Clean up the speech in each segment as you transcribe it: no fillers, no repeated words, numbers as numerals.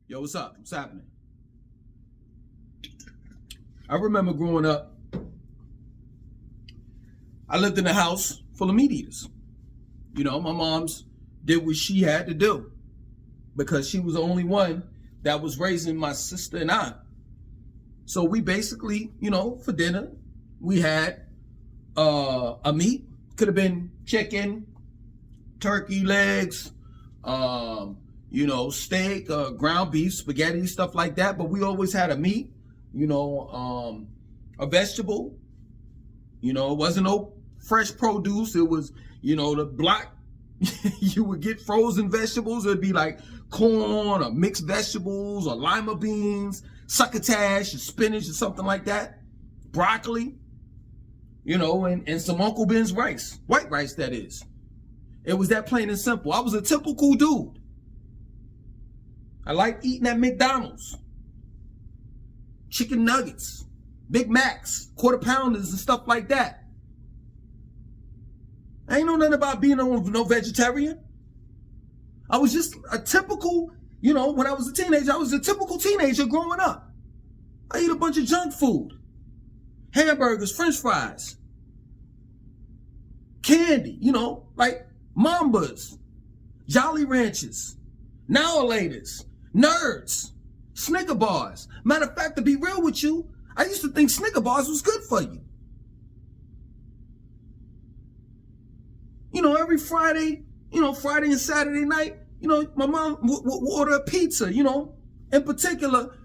Yo, what's up? What's happening? I remember growing up, I lived in a house full of meat eaters. You know, my mom's did what she had to do because she was the only one that was raising my sister and I. So we basically, for dinner, we had a meat. Could have been chicken, turkey legs, steak, ground beef, spaghetti, stuff like that. But we always had a meat, a vegetable. It wasn't no fresh produce. It was, the block. You would get frozen vegetables. It'd be like corn or mixed vegetables or lima beans, succotash or spinach or something like that. Broccoli, and some Uncle Ben's rice. White rice, that is. It was that plain and simple. I was a typical dude. I liked eating at McDonald's. Chicken nuggets, Big Macs, quarter pounders and stuff like that. I ain't know nothing about being no vegetarian. I was just a typical, when I was a teenager, I was a typical teenager growing up. I eat a bunch of junk food. Hamburgers, french fries, candy, like Mambas, Jolly Ranchers, Now Laters, Nerds, Snicker bars. Matter of fact, to be real with you, I used to think Snicker bars was good for you. Every Friday, Friday and Saturday night, my mom would order a pizza, in particular,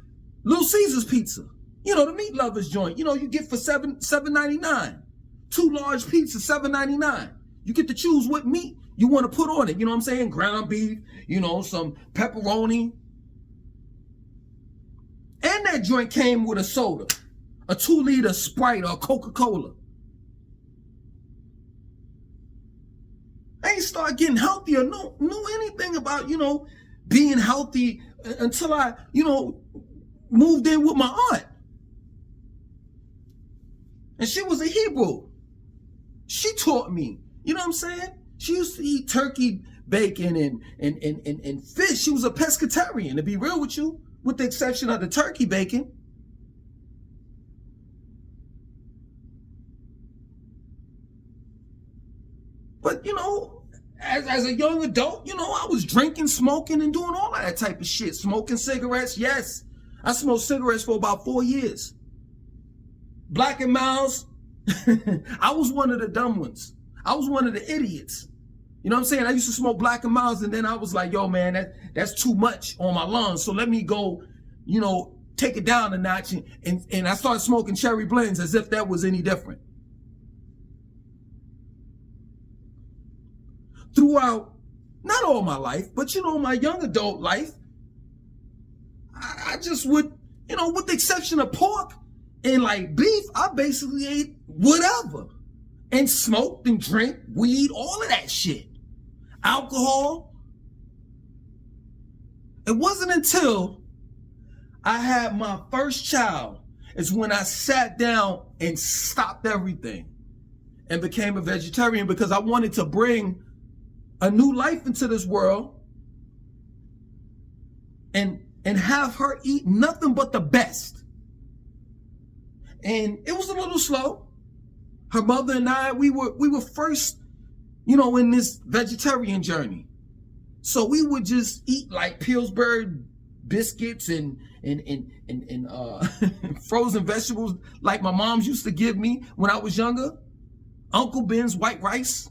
Little Caesars pizza. The meat lovers joint, you get for $7.99. 2 large pizzas, $7.99. You get to choose what meat you want to put on it. You know what I'm saying? Ground beef, some pepperoni. And that joint came with a soda, a 2-liter Sprite or Coca-Cola. I ain't start getting healthy or know anything about, being healthy until I, moved in with my aunt. And she was a Hebrew. She taught me, you know what I'm saying? She used to eat turkey bacon and fish. She was a pescatarian, to be real with you, with the exception of the turkey bacon. But, as a young adult, I was drinking, smoking, and doing all of that type of shit. Smoking cigarettes, yes. I smoked cigarettes for about 4 years. Black and Miles, I was one of the dumb ones. I was one of the idiots. You know what I'm saying? I used to smoke Black and Miles, and then I was like, yo, man, that's too much on my lungs. So let me go, take it down a notch. And I started smoking Cherry Blends as if that was any different. Throughout, not all my life, but my young adult life, I just would, with the exception of pork and like beef, I basically ate whatever and smoked and drank weed, all of that shit. Alcohol. It wasn't until I had my first child is when I sat down and stopped everything and became a vegetarian because I wanted to bring a new life into this world and have her eat nothing but the best. And it was a little slow. Her mother and I, we were first, in this vegetarian journey. So we would just eat like Pillsbury biscuits and frozen vegetables like my mom's used to give me when I was younger. Uncle Ben's white rice.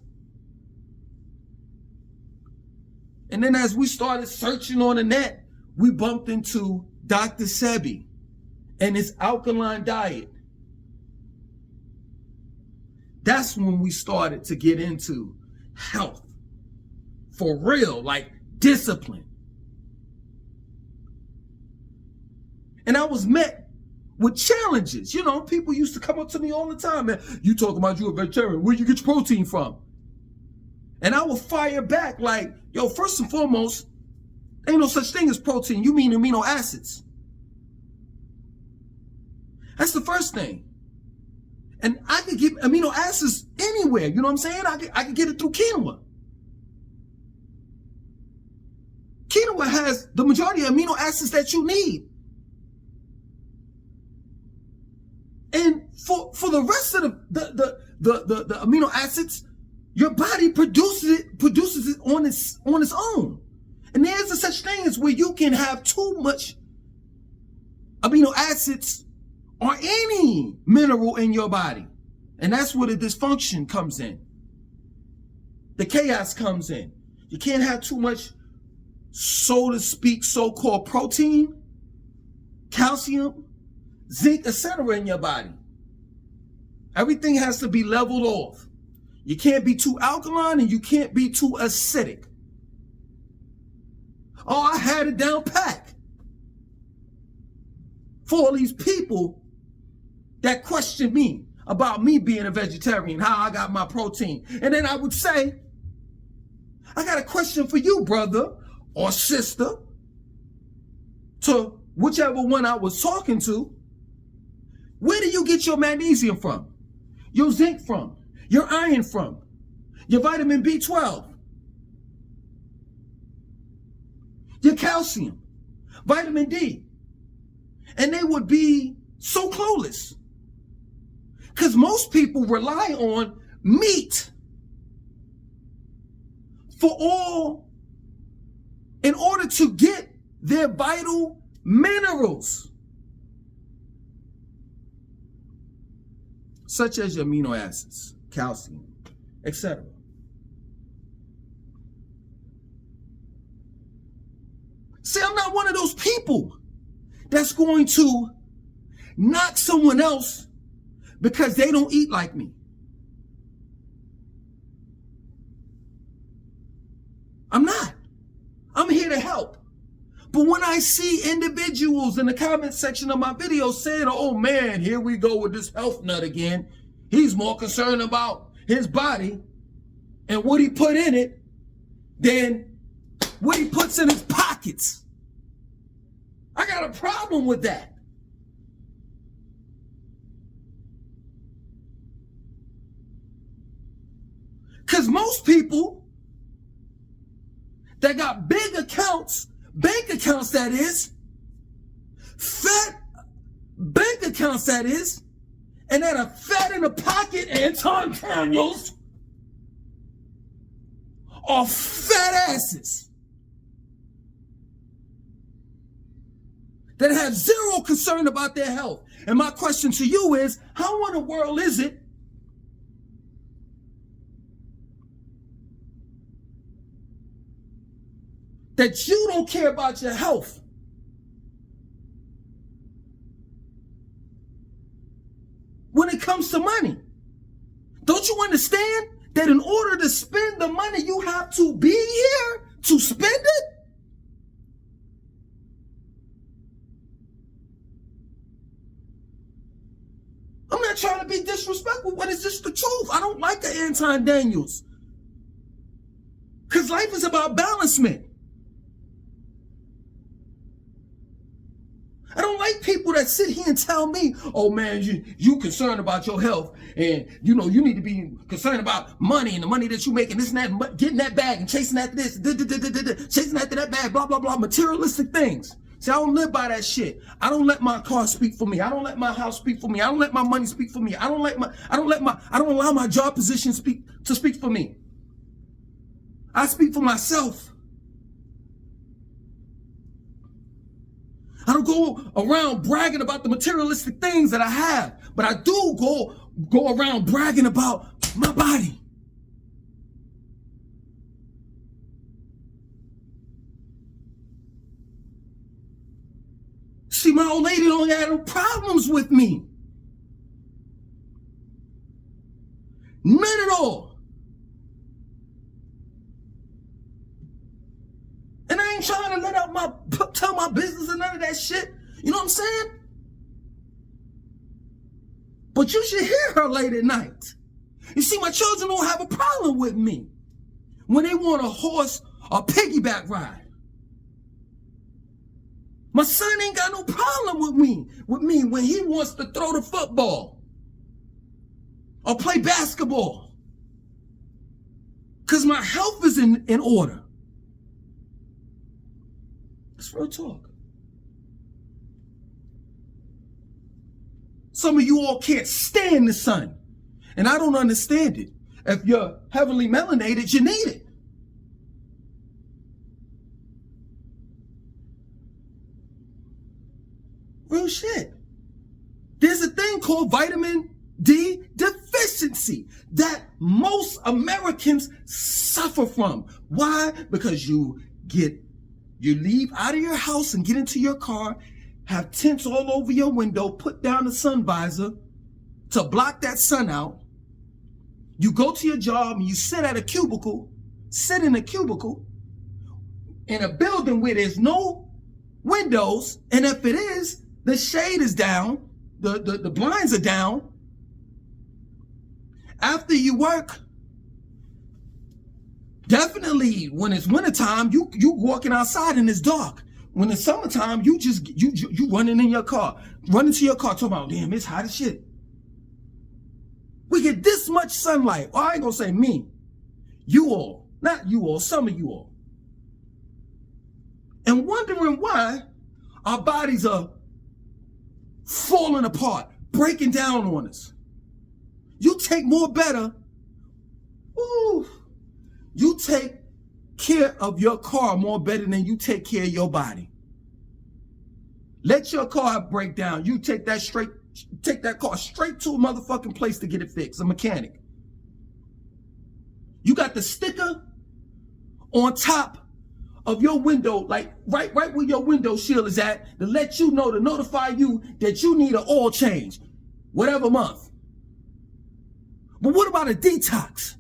And then as we started searching on the net, we bumped into Dr. Sebi and his alkaline diet. That's when we started to get into health. For real, like discipline. And I was met with challenges. People used to come up to me all the time, man, you talking about you a vegetarian, where you get your protein from? And I would fire back like, yo, first and foremost, ain't no such thing as protein. You mean amino acids. That's the first thing. And I could get amino acids anywhere. You know what I'm saying? I could get it through quinoa. Quinoa has the majority of amino acids that you need. And for the rest of the amino acids, your body produces it on its own. And there's a such thing as where you can have too much amino acids or any mineral in your body. And that's where the dysfunction comes in. The chaos comes in. You can't have too much, so to speak, so-called protein, calcium, zinc, etc. in your body. Everything has to be leveled off. You can't be too alkaline and you can't be too acidic. Oh, I had it down pat. For all these people that question me about me being a vegetarian, how I got my protein. And then I would say, I got a question for you, brother or sister, to whichever one I was talking to. Where do you get your magnesium from? Your zinc from? Your iron from? Your vitamin B12? Your calcium? Vitamin D? And they would be so clueless. Because most people rely on meat in order to get their vital minerals, such as your amino acids, calcium, etc. See, I'm not one of those people that's going to knock someone else because they don't eat like me. I'm not. I'm here to help. But when I see individuals in the comment section of my videos saying, oh man, here we go with this health nut again. He's more concerned about his body and what he put in it than what he puts in his pockets. I got a problem with that. Because most people that got big accounts, bank accounts that is, fat bank accounts that is, and that are fat in the pocket, Anton Daniels, are fat asses that have zero concern about their health. And my question to you is, how in the world is it that you don't care about your health? When it comes to money, don't you understand that in order to spend the money, you have to be here to spend it? I'm not trying to be disrespectful, but it's just the truth. I don't like the Anton Daniels. Because life is about balancement. I don't like people that sit here and tell me, oh man, you concerned about your health and you need to be concerned about money and the money that you make and this and that, getting that bag and chasing after this, chasing after that bag, blah, blah, blah, materialistic things. See, I don't live by that shit. I don't let my car speak for me. I don't let my house speak for me. I don't let my money speak for me. I don't allow my job position to speak for me. I speak for myself. I don't go around bragging about the materialistic things that I have, but I do go around bragging about my body. See, my old lady don't have no problems with me. None at all. And I ain't trying to tell my business and none of that shit. You know what I'm saying? But you should hear her late at night. You see, my children don't have a problem with me when they want a horse or piggyback ride. My son ain't got no problem with me when he wants to throw the football or play basketball. Because my health is in order. That's real talk. Some of you all can't stand the sun. And I don't understand it. If you're heavily melanated, you need it. Real shit. There's a thing called vitamin D deficiency that most Americans suffer from. Why? Because you leave out of your house and get into your car, have tents all over your window, put down the sun visor to block that sun out. You go to your job and you sit in a cubicle in a building where there's no windows, and if it is, the shade is down, the blinds are down. After you work, definitely when it's wintertime, you walking outside and it's dark. When it's summertime, you running in your car, running to your car, talking about, damn, it's hot as shit. We get this much sunlight. Well, I ain't gonna say me. You all, not you all, some of you all. And wondering why our bodies are falling apart, breaking down on us. You take more better. Ooh, you take care of your car more better than you take care of your body. Let your car break down. You take that car straight to a motherfucking place to get it fixed, a mechanic. You got the sticker on top of your window, like right where your window shield is at, to let you know, to notify you that you need an oil change, whatever month. But what about a detox?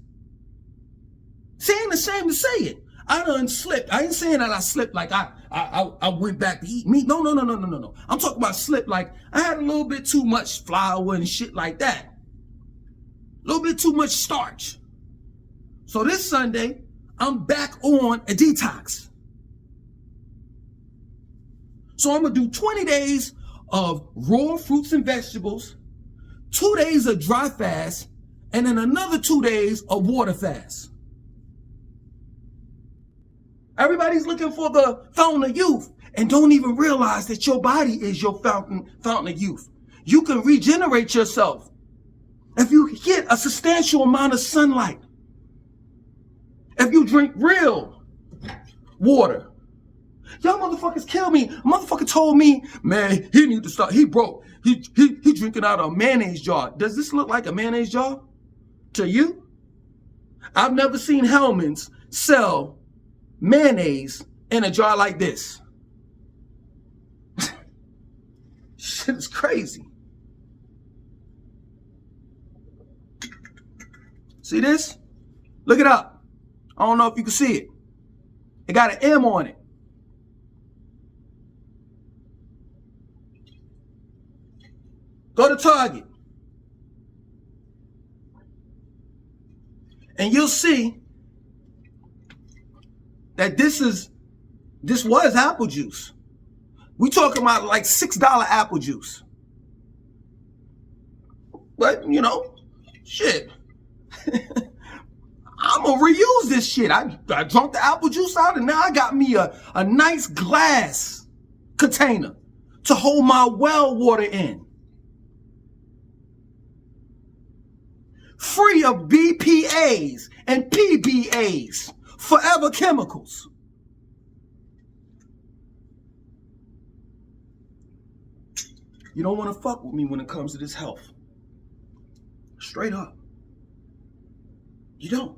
See, ain't ashamed to say it. I done slipped. I ain't saying that I slipped like I went back to eat meat. No. I'm talking about slip like I had a little bit too much flour and shit like that. A little bit too much starch. So this Sunday, I'm back on a detox. So I'm gonna do 20 days of raw fruits and vegetables, 2 days of dry fast, and then another 2 days of water fast. Everybody's looking for the fountain of youth and don't even realize that your body is your fountain of youth. You can regenerate yourself if you get a substantial amount of sunlight. If you drink real water. Y'all motherfuckers kill me. A motherfucker told me, man, he need to stop. He broke. He drinking out of a mayonnaise jar. Does this look like a mayonnaise jar to you? I've never seen Hellmann's sell mayonnaise in a jar like this. Shit is crazy. See this? Look it up. I don't know if you can see it. It got an M on it. Go to Target. And you'll see that this was apple juice. We talking about like $6 apple juice. But, you know, shit. I'm gonna reuse this shit. I drunk the apple juice out and now I got me a nice glass container to hold my well water in. Free of BPAs and PBAs, forever chemicals. You don't want to fuck with me when it comes to this health. Straight up. You don't.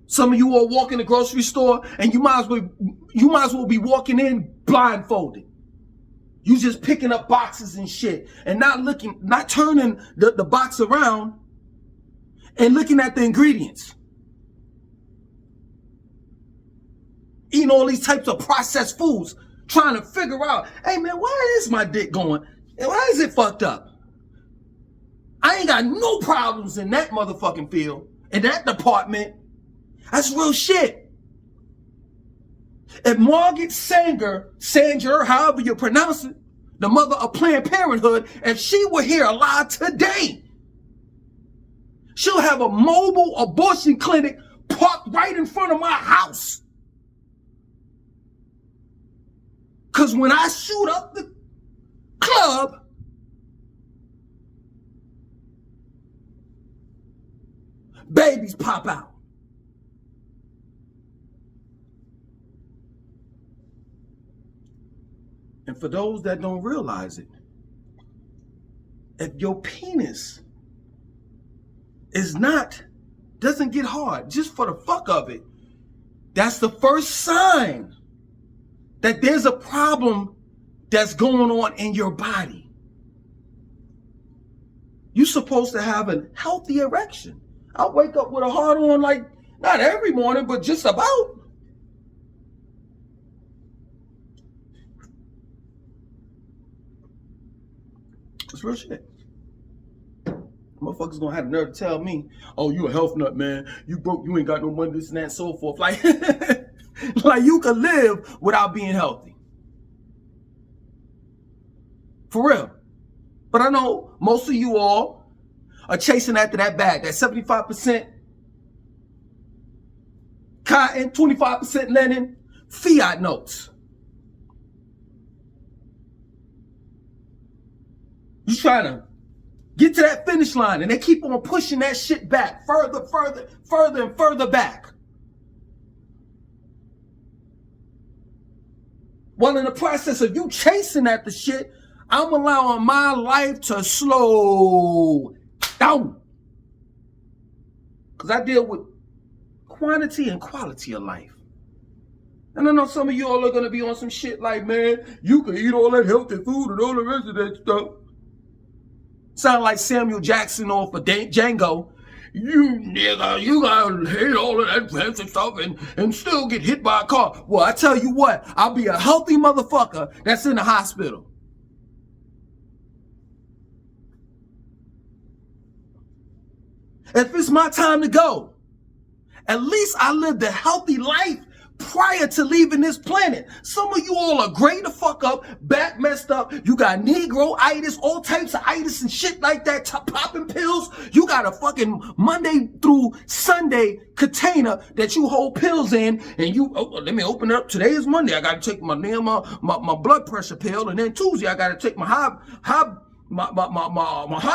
Some of you all walk in the grocery store and you might as well be walking in blindfolded. You just picking up boxes and shit and not turning the box around and looking at the ingredients. Eating all these types of processed foods, trying to figure out, hey man, why is my dick going? Why is it fucked up? I ain't got no problems in that motherfucking field, in that department. That's real shit. If Margaret Sanger, however you pronounce it, the mother of Planned Parenthood, if she were here alive today, She'll have a mobile abortion clinic parked right in front of my house. Because when I shoot up the club, babies pop out. And for those that don't realize it, if your penis doesn't get hard just for the fuck of it, that's the first sign that there's a problem that's going on in your body. You're supposed to have a healthy erection. I wake up with a hard on, like, not every morning, but just about. It's real shit. Motherfuckers gonna have the nerve to tell me, oh, you a health nut, man. You broke, you ain't got no money, this and that, and so forth. Like, like you could live without being healthy. For real. But I know most of you all are chasing after that bag, that 75% cotton, 25% linen, fiat notes. You trying to get to that finish line, and they keep on pushing that shit back further, and further back. Well, in the process of you chasing at the shit, I'm allowing my life to slow down. Because I deal with quantity and quality of life. And I know some of you all are going to be on some shit like, man, you can eat all that healthy food and all the rest of that stuff. Sound like Samuel Jackson off of Django. You nigga, you gotta hate all of that fancy stuff and still get hit by a car. Well, I tell you what, I'll be a healthy motherfucker that's in the hospital. If it's my time to go, at least I lived a healthy life prior to leaving this planet. Some of you all are great to fuck up, back messed up. You got Negroitis, all types of itis and shit like that, popping pills. You got a fucking Monday through Sunday container that you hold pills in, and you, oh, let me open it up. Today is Monday. I got to take my blood pressure pill, and then Tuesday I got to take my heart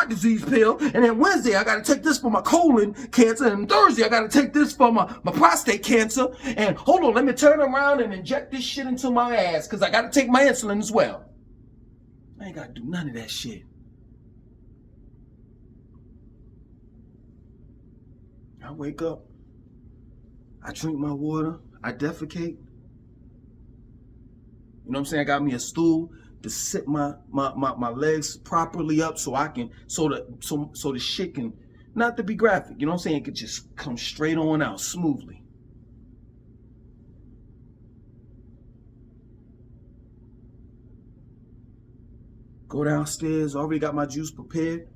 disease pill, and then Wednesday I gotta take this for my colon cancer, and Thursday I gotta take this for my prostate cancer, and hold on, let me turn around and inject this shit into my ass, because I gotta take my insulin as well. I ain't gotta do none of that shit. I wake up, I drink my water, I defecate. You know what I'm saying? I got me a stool to sit my legs properly up so I can, so the shit can, not to be graphic, you know what I'm saying, it could just come straight on out smoothly. Go downstairs, already got my juice prepared.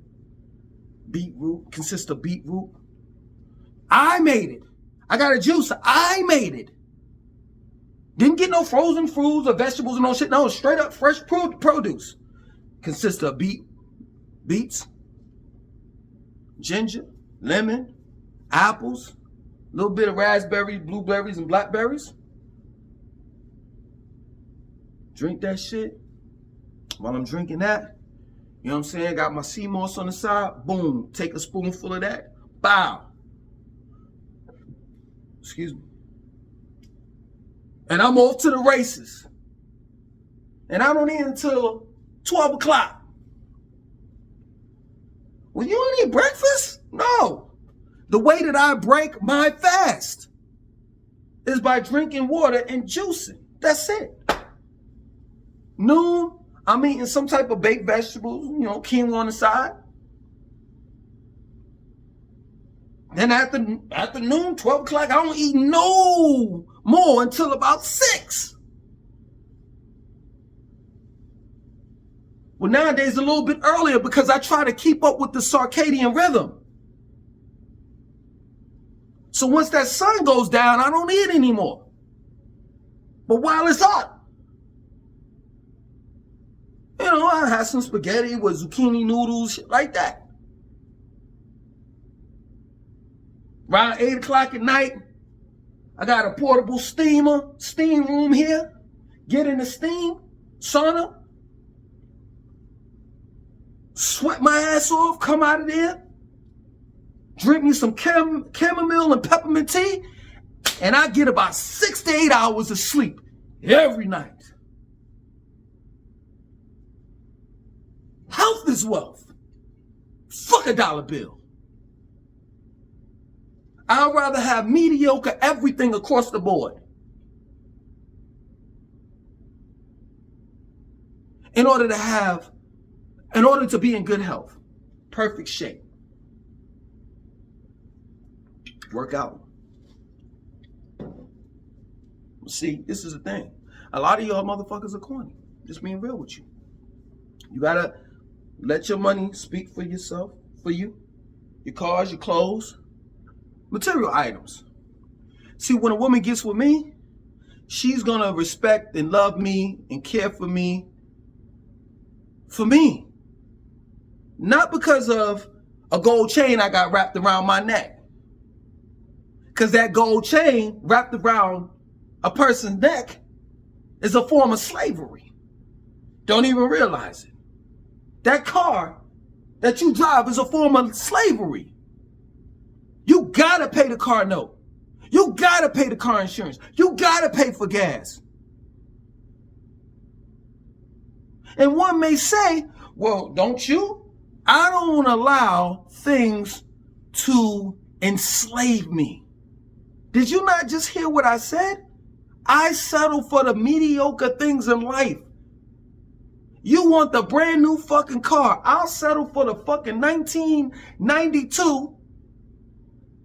Beetroot, consists of beetroot. I made it. I got a juicer, I made it. Didn't get no frozen fruits or vegetables and no shit. No, straight up fresh produce. Consists of beets, ginger, lemon, apples, a little bit of raspberries, blueberries, and blackberries. Drink that shit. While I'm drinking that, you know what I'm saying? Got my sea moss on the side. Boom. Take a spoonful of that. Bow. Excuse me. And I'm off to the races. And I don't eat until 12 o'clock. Well, you don't eat breakfast? No. The way that I break my fast is by drinking water and juicing. That's it. Noon, I'm eating some type of baked vegetables, you know, quinoa on the side. Then after noon, 12 o'clock, I don't eat no more until about 6. Well, nowadays a little bit earlier because I try to keep up with the circadian rhythm. So once that sun goes down, I don't eat anymore. But while it's hot, you know, I have some spaghetti with zucchini noodles, shit like that. Around 8 o'clock at night, I got a portable steam room here. Get in the steam, sauna, sweat my ass off, come out of there, drink me some chamomile and peppermint tea, and I get about 6 to 8 hours of sleep every night. Health is wealth. Fuck a dollar bill. I'd rather have mediocre everything across the board in order to be in good health, perfect shape. Work out. See, this is the thing. A lot of y'all motherfuckers are corny. Just being real with you. You gotta let your money speak for yourself, for you. Your cars, your clothes, material items. See, when a woman gets with me, she's gonna respect and love me and care for me. For me. Not because of a gold chain I got wrapped around my neck. Because that gold chain wrapped around a person's neck is a form of slavery. Don't even realize it. That car that you drive is a form of slavery. You gotta pay the car note. You gotta pay the car insurance. You gotta pay for gas. And one may say, well, don't you? I don't allow things to enslave me. Did you not just hear what I said? I settle for the mediocre things in life. You want the brand new fucking car. I'll settle for the fucking 1992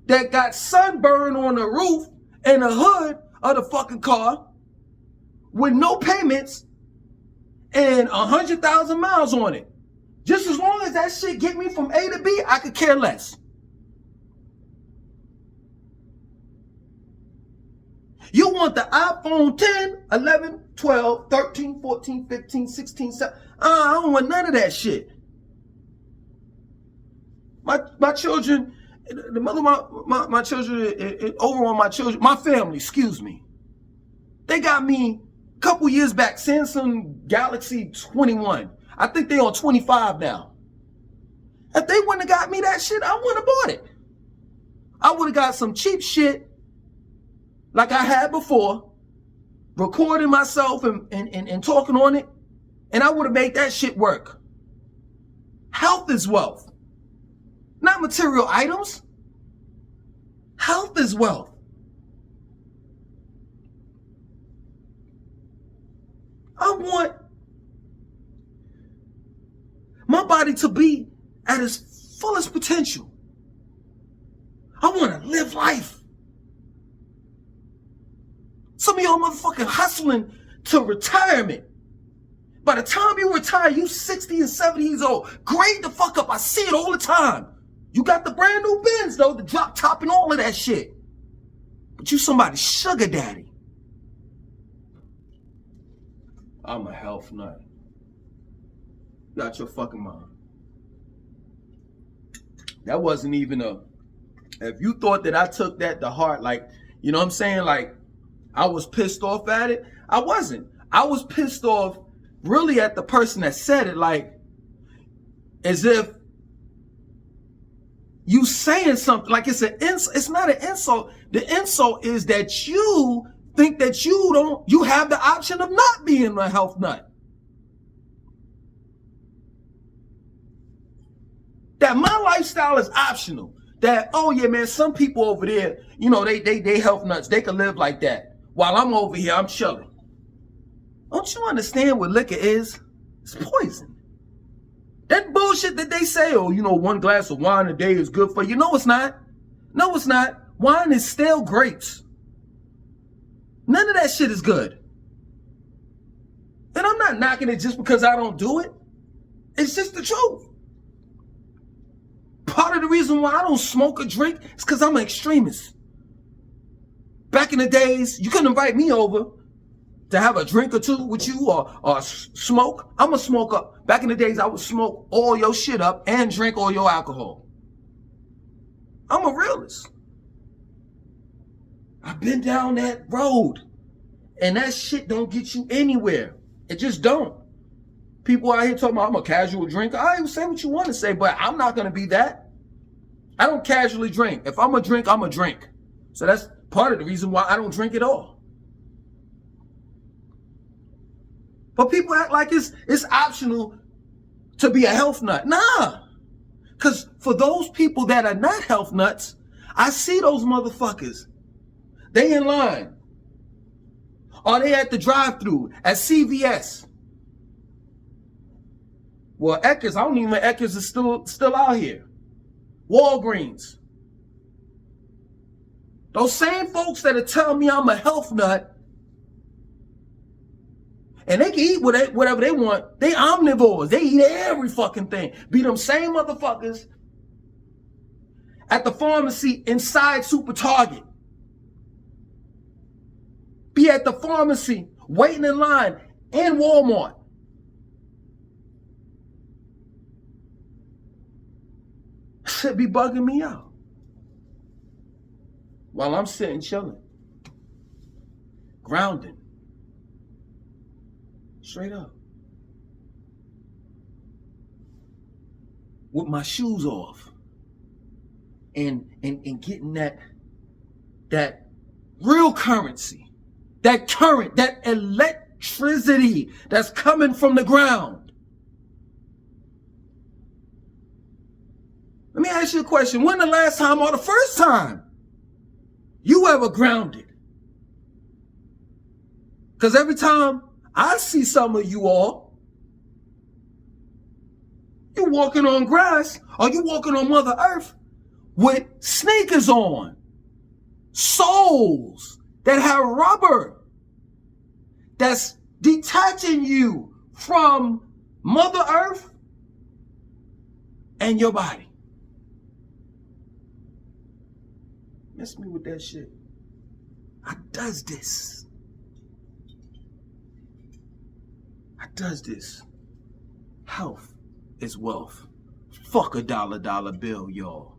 that got sunburn on the roof and the hood of the fucking car with no payments and 100,000 miles on it. Just as long as that shit get me from A to B, I could care less. You want the iPhone 10, 11, 12, 13, 14, 15, 16, 17. I don't want none of that shit. My children, the mother of my children, over on my children, my family, excuse me. They got me a couple years back, Samsung Galaxy 21. I think they on 25 now. If they wouldn't have got me that shit, I wouldn't have bought it. I would have got some cheap shit like I had before, recording myself and talking on it, and I would have made that shit work. Health is wealth, not material items. Health is wealth. I want my body to be at its fullest potential. I want to live life. Some of y'all motherfucking hustling to retirement. By the time you retire, you 60 and 70 years old. Grade the fuck up. I see it all the time. You got the brand new Benz though, the drop top and all of that shit. But you somebody's sugar daddy. I'm a health nut. You got your fucking mind. That wasn't even if you thought that I took that to heart, like, you know what I'm saying? Like, I was pissed off at it. I wasn't. I was pissed off really at the person that said it, like, as if you saying something, like it's it's not an insult. The insult is that you think that you have the option of not being a health nut. That my lifestyle is optional. That, oh yeah, man, some people over there, you know, they health nuts. They can live like that. While I'm over here, I'm chilling. Don't you understand what liquor is? It's poison. That bullshit that they say, oh, you know, 1 glass of wine a day is good for you. No, it's not. No, it's not. Wine is stale grapes. None of that shit is good. And I'm not knocking it just because I don't do it. It's just the truth. Part of the reason why I don't smoke or drink is because I'm an extremist. Back in the days, you couldn't invite me over to have a drink or two with you or smoke. I'm a smoker. Back in the days, I would smoke all your shit up and drink all your alcohol. I'm a realist. I've been down that road. And that shit don't get you anywhere. It just don't. People out here talking about I'm a casual drinker. I even say what you want to say, but I'm not going to be that. I don't casually drink. If I'm a drink, I'm a drink. So that's part of the reason why I don't drink at all. But people act like it's optional to be a health nut. Nah. Because for those people that are not health nuts, I see those motherfuckers. They in line. Or they at the drive-thru at CVS. Well, Eckers, I don't even know Eckers is still out here. Walgreens. Those same folks that are telling me I'm a health nut, and they can eat whatever they want. They omnivores. They eat every fucking thing. Be them same motherfuckers at the pharmacy inside Super Target. Be at the pharmacy waiting in line in Walmart. Should be bugging me out while I'm sitting chilling, grounding, straight up, with my shoes off, and getting that real currency, that current, that electricity that's coming from the ground. Let me ask you a question. When the last time or the first time you ever grounded? Because every time I see some of you all, you're walking on grass or you're walking on Mother Earth with sneakers on, soles that have rubber that's detaching you from Mother Earth and your body. Mess me with that shit. I does this. Health is wealth. Fuck a dollar bill, y'all.